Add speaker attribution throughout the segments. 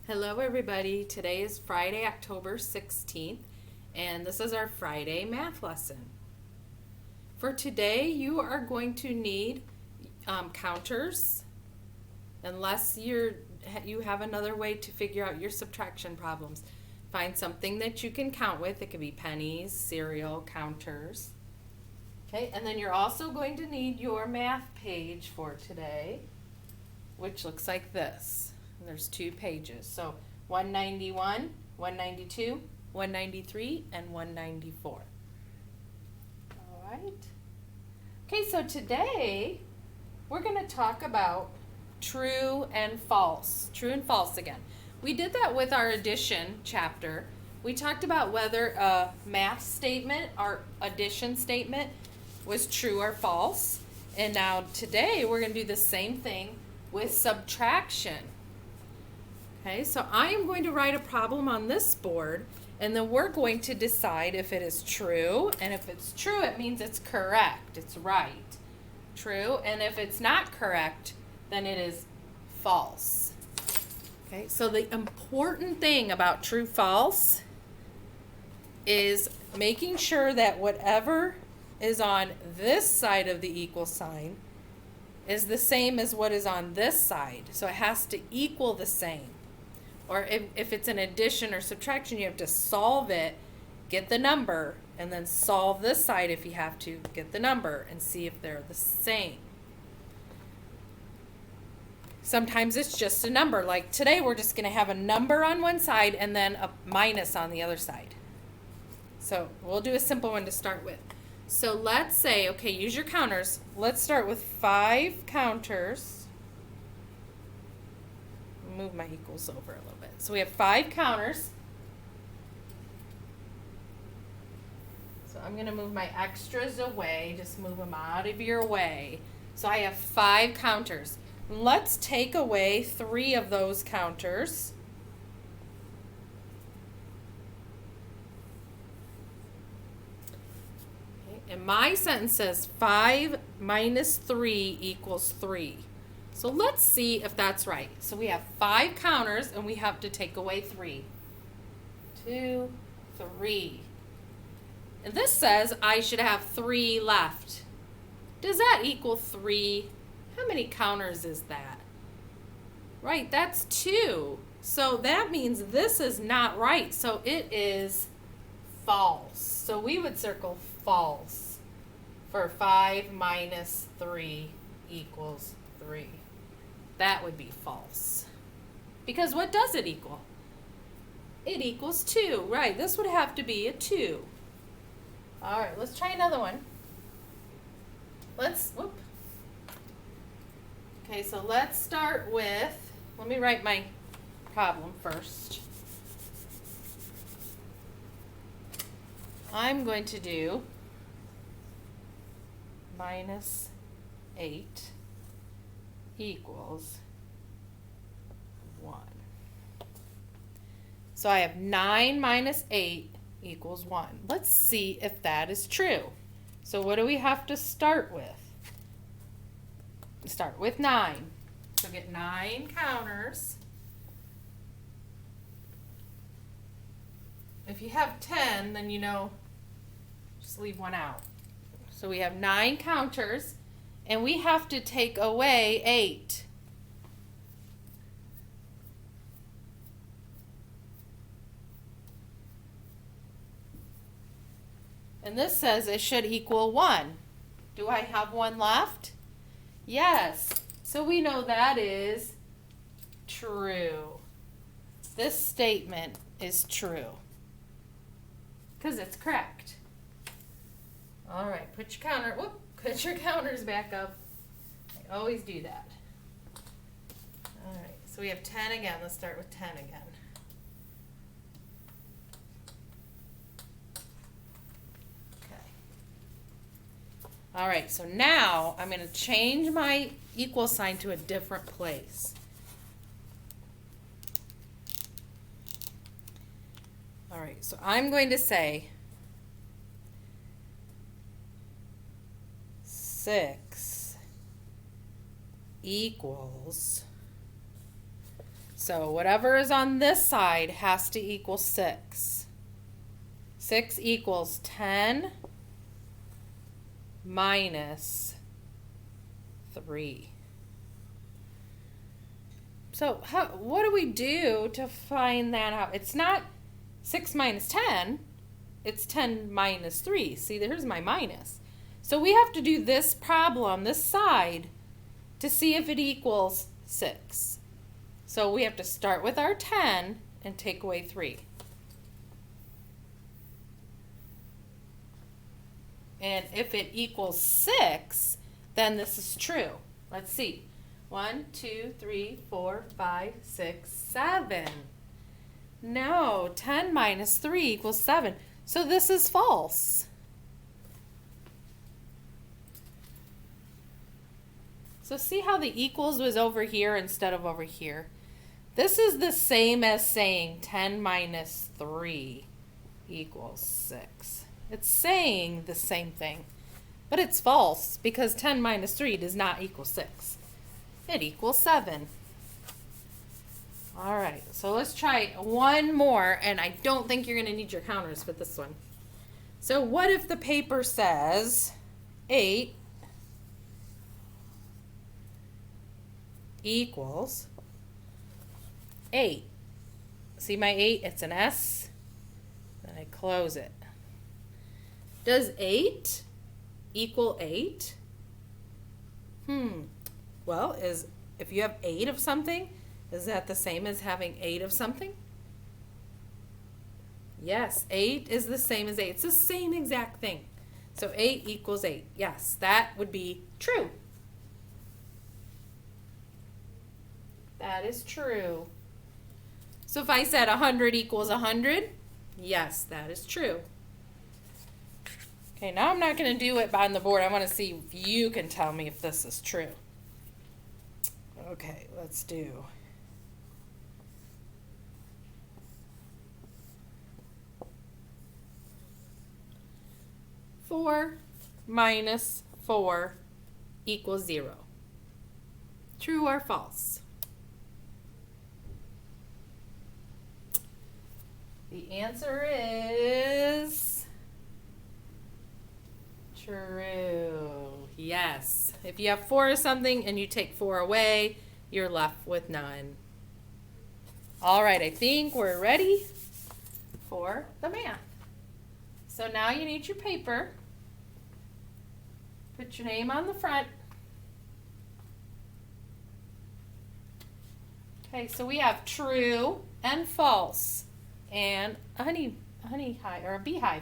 Speaker 1: Hello, everybody. Today is Friday, October 16th, and this is our Friday math lesson. For today, you are going to need counters, unless you have another way to figure out your subtraction problems. Find something that you can count with. It could be pennies, cereal, counters. Okay, and then you're also going to need your math page for today, which looks like this. There's 2 pages. So 191, 192, 193, and 194. All right. Okay, so today we're going to talk about true and false. True and false again. We did that with our addition chapter. We talked about whether a math statement or addition statement was true or false. And now today we're going to do the same thing with subtraction. Okay, so I am going to write a problem on this board, and then we're going to decide if it is true, and if it's true, it means it's correct, it's right. True, and if it's not correct, then it is false. Okay, so the important thing about true, false is making sure that whatever is on this side of the equal sign is the same as what is on this side. So it has to equal the same. Or if it's an addition or subtraction, you have to solve it, get the number, and then solve this side if you have to, get the number, and see if they're the same. Sometimes it's just a number. Like today, we're just going to have a number on one side and then a minus on the other side. So we'll do a simple one to start with. So let's say, okay, use your counters. Let's start with 5 counters. Move my equals over a little bit. So we have 5 counters. So I'm going to move my extras away. Just move them out of your way. So I have 5 counters. Let's take away 3 of those counters. Okay. And my sentence says 5 minus 3 equals 3. So let's see if that's right. So we have 5 counters and we have to take away 3. 2, 3. And this says I should have 3 left. Does that equal 3? How many counters is that? Right, that's 2. So that means this is not right. So it is false. So we would circle false for 5 minus 3 equals 3. That would be false. Because what does it equal? It equals 2. Right, this would have to be a 2. All right, let's try another one. Okay, so let's start with, let me write my problem first. I'm going to do minus 8 equals 1. So I have 9 minus 8 equals 1. Let's see if that is true. So what do we have to start with? Start with 9. So get 9 counters. If you have 10, then you know, just leave one out. So we have 9 counters. And we have to take away 8. And this says it should equal 1. Do I have 1 left? Yes. So we know that is true. This statement is true because it's correct. All right, put your counters back up. I always do that. All right, so we have 10 again. Let's start with 10 again. Okay. All right, so now I'm going to change my equal sign to a different place. All right, so I'm going to say 6 equals So whatever is on this side has to equal 6. 6 equals 10 minus 3. So what do we do to find that out? It's not 6 minus 10. It's 10 minus 3. See, there's my minus. So we have to do this problem, this side, to see if it equals 6. So we have to start with our 10 and take away 3. And if it equals 6, then this is true. Let's see. 1, 2, 3, 4, 5, 6, 7. No, 10 minus 3 equals 7. So this is false. So see how the equals was over here instead of over here? This is the same as saying 10 minus 3 equals 6. It's saying the same thing, but it's false because 10 minus 3 does not equal 6. It equals 7. All right, so let's try one more, and I don't think you're going to need your counters for this one. So what if the paper says 8 equals 8? See my 8? It's an S. Then I close it. Does 8 equal 8? Well, if you have 8 of something, is that the same as having 8 of something? Yes, 8 is the same as 8. It's the same exact thing. So 8 equals 8. Yes, that would be true. That is true. So if I said 100 equals 100, yes, that is true. Okay, now I'm not going to do it on the board. I want to see if you can tell me if this is true. Okay, let's do. Four minus 4 equals 0. True or false? The answer is true. Yes. If you have 4 of something and you take 4 away, you're left with none. All right, I think we're ready for the math. So now you need your paper. Put your name on the front. Okay, so we have true and false and a honey hive or a beehive.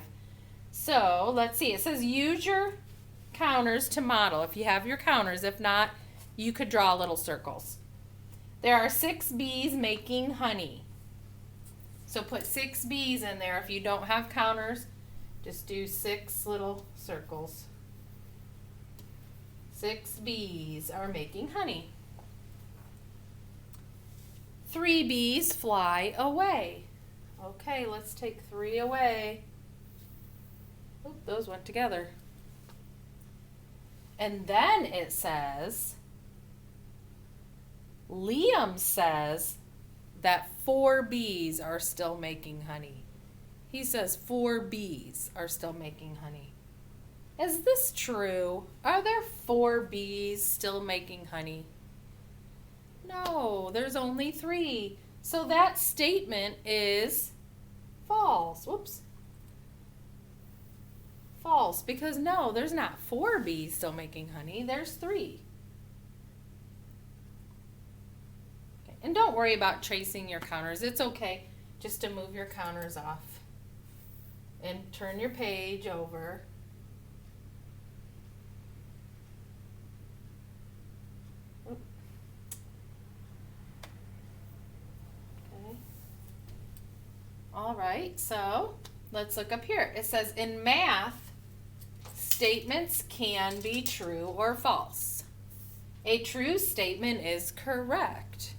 Speaker 1: So let's see. It says use your counters to model. If you have your counters, if not, you could draw little circles. There are 6 bees making honey. So put 6 bees in there. If you don't have counters, just do 6 little circles. 6 bees are making honey. 3 bees fly away. Okay, let's take 3 away. Oop, those went together. And then it says, Liam says that 4 bees are still making honey. He says 4 bees are still making honey. Is this true? Are there 4 bees still making honey? No, there's only 3. So that statement is false. Whoops. False, because no, there's not 4 bees still making honey. There's 3. Okay. And don't worry about tracing your counters. It's okay just to move your counters off and turn your page over. All right, so let's look up here. It says in math, statements can be true or false. A true statement is correct.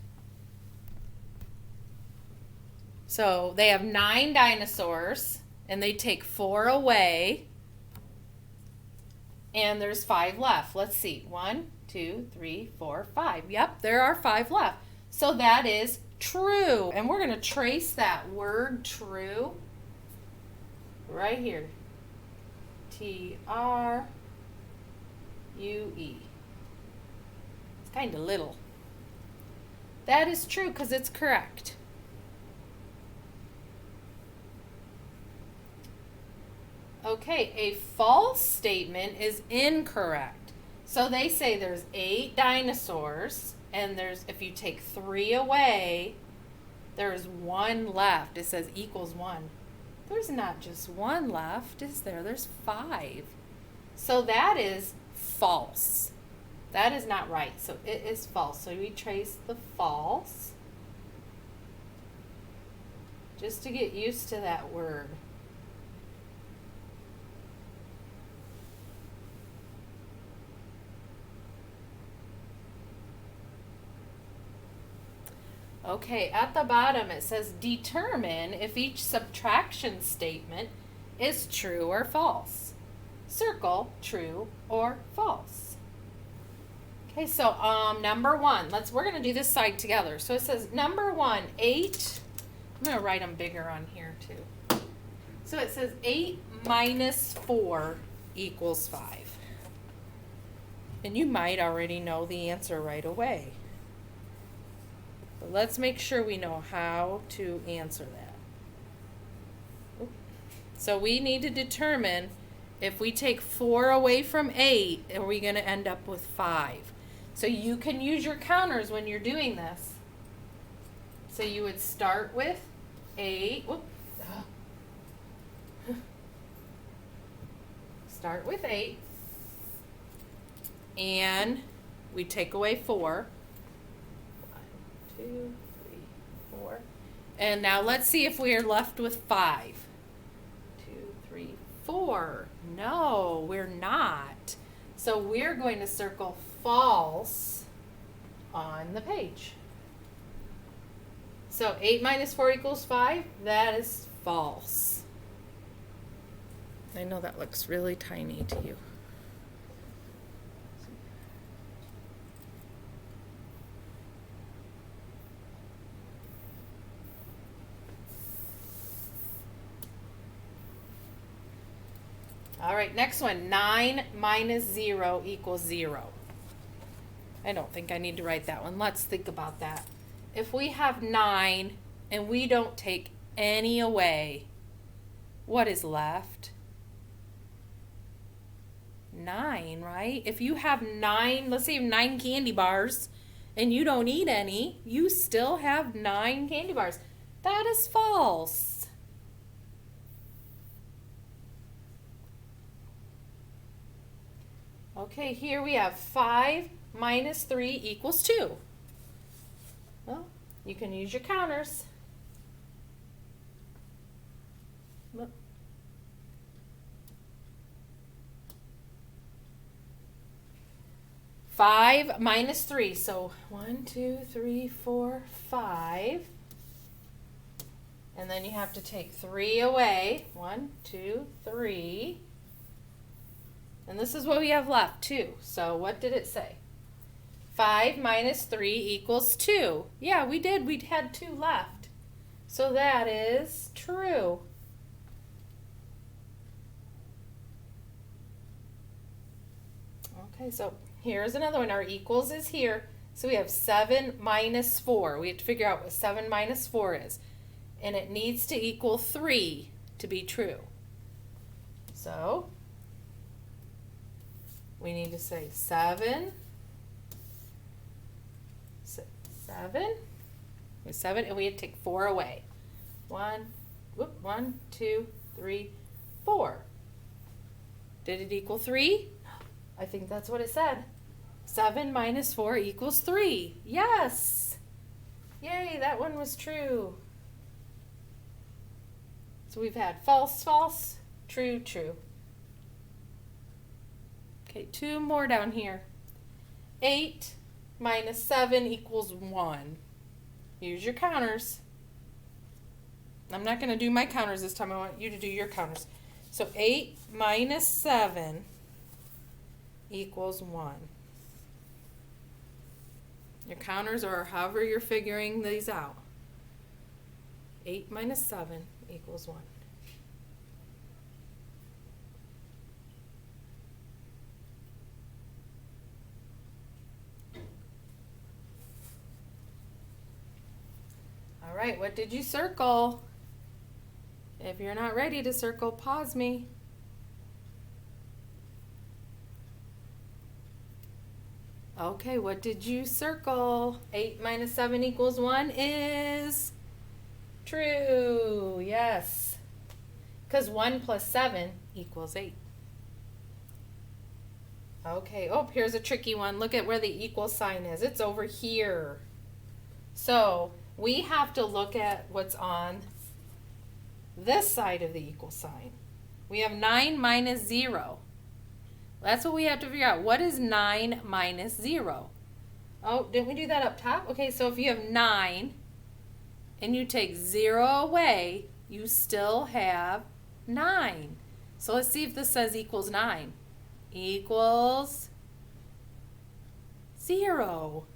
Speaker 1: So they have 9 dinosaurs and they take 4 away and there's 5 left. Let's see, 1, 2, 3, 4, 5. Yep, there are 5 left. So that is true. And we're going to trace that word true right here. True. It's kind of little. That is true because it's correct. Okay, a false statement is incorrect. So they say there's 8 dinosaurs, and if you take 3 away, there's 1 left. It says equals 1. There's not just 1 left, is there? There's 5. So that is false. That is not right. So it is false. So we trace the false just to get used to that word. Okay, at the bottom it says determine if each subtraction statement is true or false. Circle true or false. Okay, so number 1, we're going to do this side together. So it says number 1, 8. I'm going to write them bigger on here too. So it says 8 minus 4 equals 5. And you might already know the answer right away. But let's make sure we know how to answer that. So we need to determine if we take 4 away from 8, are we going to end up with 5? So you can use your counters when you're doing this. So you would start with 8. Start with 8. And we take away 4. 1, 2, 3, 4. And now let's see if we are left with 5. 2, 3, 4. No, we're not. So we're going to circle false on the page. So 8 minus 4 equals 5. That is false. I know that looks really tiny to you. All right, next one. 9 minus 0 equals 0. I don't think I need to write that one. Let's think about that. If we have 9 and we don't take any away, what is left? 9, right? If you have 9, let's say you have 9 candy bars and you don't eat any, you still have 9 candy bars. That is false. Okay, here we have 5 minus 3 equals 2. Well, you can use your counters. Look. 5 minus 3, so 1, 2, 3, 4, 5. And then you have to take 3 away. 1, 2, 3. And this is what we have left, 2. So what did it say? 5 minus 3 equals 2. Yeah, we did. We had 2 left. So that is true. Okay, so here's another one. Our equals is here. So we have 7 minus 4. We have to figure out what 7 minus 4 is. And it needs to equal 3 to be true. So we need to say 7, 7, and we had to take 4 away. 1, 2, 3, 4. Did it equal 3? I think that's what it said. 7 minus 4 equals 3. Yes! Yay, that one was true. So we've had false, false, true, true. Okay, 2 more down here. 8 minus 7 equals 1. Use your counters. I'm not going to do my counters this time. I want you to do your counters. So 8 minus 7 equals 1. Your counters, or however you're figuring these out. 8 minus 7 equals 1. All right, what did you circle? If you're not ready to circle, pause me. Okay, what did you circle? 8 minus 7 equals 1 is true. Yes. Because 1 plus 7 equals 8. Okay, oh, here's a tricky one. Look at where the equal sign is. It's over here. So we have to look at what's on this side of the equal sign. We have 9 minus 0. That's what we have to figure out. What is 9 minus 0? Oh, didn't we do that up top? Okay, so if you have 9 and you take 0 away, you still have 9. So let's see if this says equals 9. Equals 0.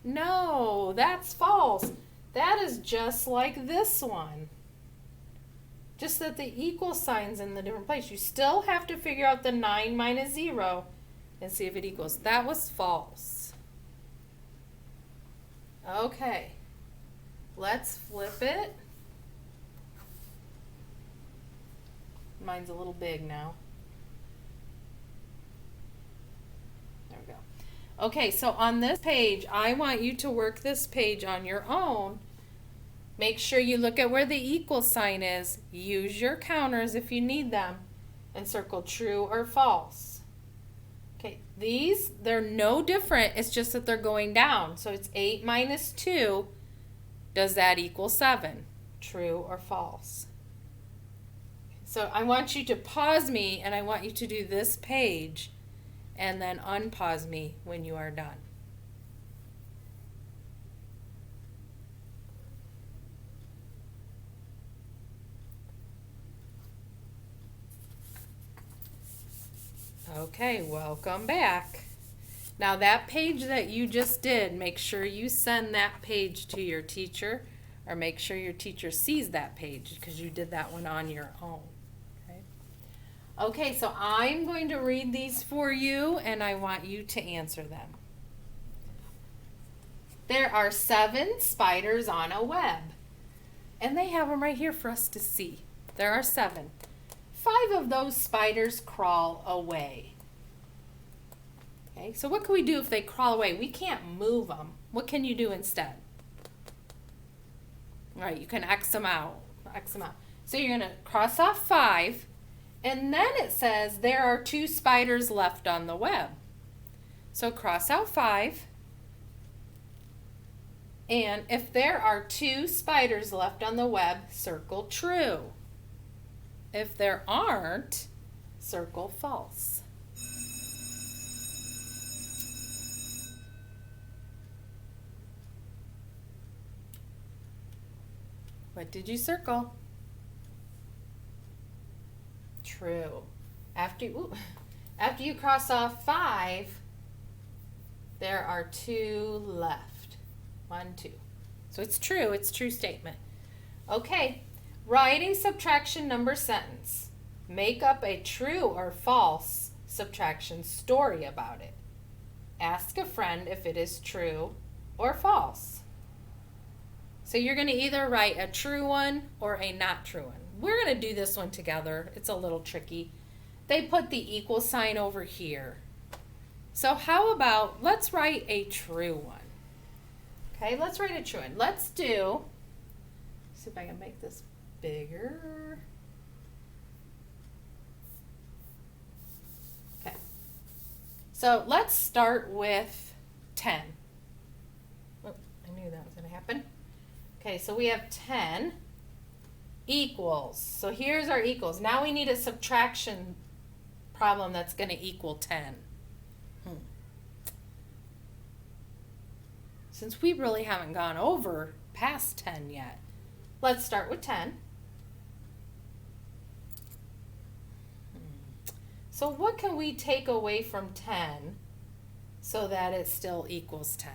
Speaker 1: No, that's false. That is just like this one. Just that the equal sign's in the different place. You still have to figure out the 9 minus 0 and see if it equals. That was false. Okay. Let's flip it. Mine's a little big now. There we go. Okay, so on this page, I want you to work this page on your own. Make sure you look at where the equal sign is. Use your counters if you need them. And circle true or false. Okay, these, they're no different. It's just that they're going down. So it's 8 minus 2. Does that equal 7? True or false? So I want you to pause me and I want you to do this page and then unpause me when you are done. Okay, welcome back. Now that page that you just did, make sure you send that page to your teacher or make sure your teacher sees that page because you did that one on your own. Okay, so I'm going to read these for you and I want you to answer them. There are 7 spiders on a web. And they have them right here for us to see. There are 7. 5 of those spiders crawl away. Okay, so what can we do if they crawl away? We can't move them. What can you do instead? All right, you can X them out. X them out. So you're going to cross off 5. And then it says there are 2 spiders left on the web. So cross out 5. And if there are 2 spiders left on the web, circle true. If there aren't, circle false. What did you circle? True. After you cross off 5, there are 2 left. 1, 2. So it's true. It's a true statement. Okay. Write a subtraction number sentence. Make up a true or false subtraction story about it. Ask a friend if it is true or false. So you're going to either write a true one or a not true one. We're going to do this one together. It's a little tricky. They put the equal sign over here. So how about, let's write a true one. Okay, let's write a true one. Let's see if I can make this bigger. Okay. So let's start with 10. Oh, I knew that was going to happen. Okay, so we have 10 equals. So here's our equals. Now we need a subtraction problem that's going to equal 10. Since we really haven't gone over past 10 yet, let's start with 10. So what can we take away from 10 so that it still equals 10?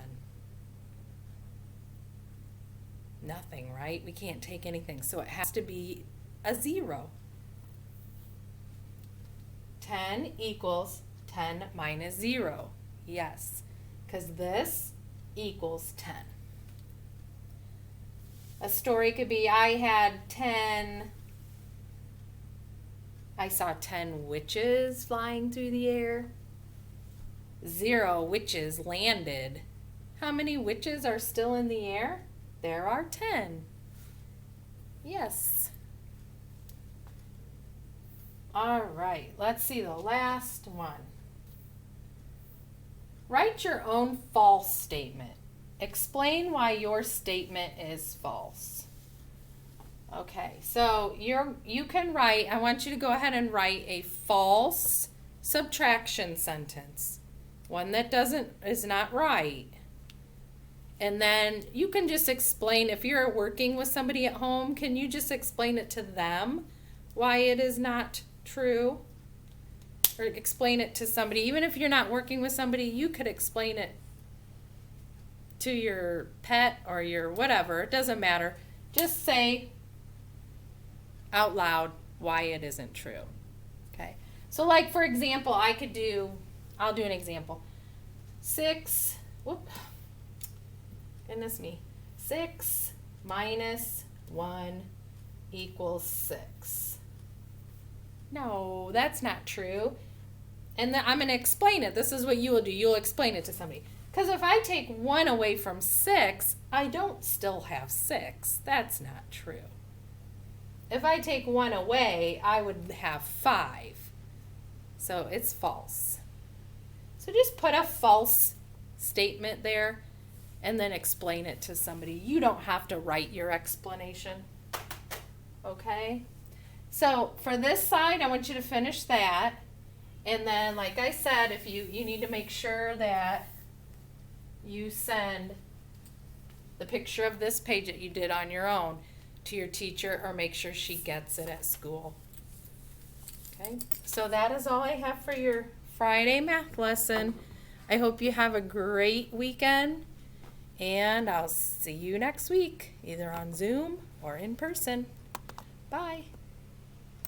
Speaker 1: Nothing, right? We can't take anything, so it has to be a 0. 10 equals 10 minus 0. Yes, because this equals 10. A story could be, I saw 10 witches flying through the air. 0 witches landed. How many witches are still in the air? There are 10. Yes. All right, let's see the last one. Write your own false statement. Explain why your statement is false. Okay, so you can write, I want you to go ahead and write a false subtraction sentence. One that is not right. And then you can just explain, if you're working with somebody at home, can you just explain it to them why it is not true? Or explain it to somebody. Even if you're not working with somebody, you could explain it to your pet or your whatever. It doesn't matter. Just say out loud why it isn't true. Okay. So like, for example, I'll do an example. 6 minus 1 equals 6. No, that's not true. And then I'm going to explain it. This is what you will do. You'll explain it to somebody. Because if I take 1 away from 6, I don't still have 6. That's not true. If I take 1 away, I would have 5. So it's false. So just put a false statement there and then explain it to somebody. You don't have to write your explanation. Okay? So for this side, I want you to finish that. And then, like I said, if you need to make sure that you send the picture of this page that you did on your own to your teacher, or make sure she gets it at school. Okay? So that is all I have for your Friday math lesson. I hope you have a great weekend, and I'll see you next week, either on Zoom or in person. Bye.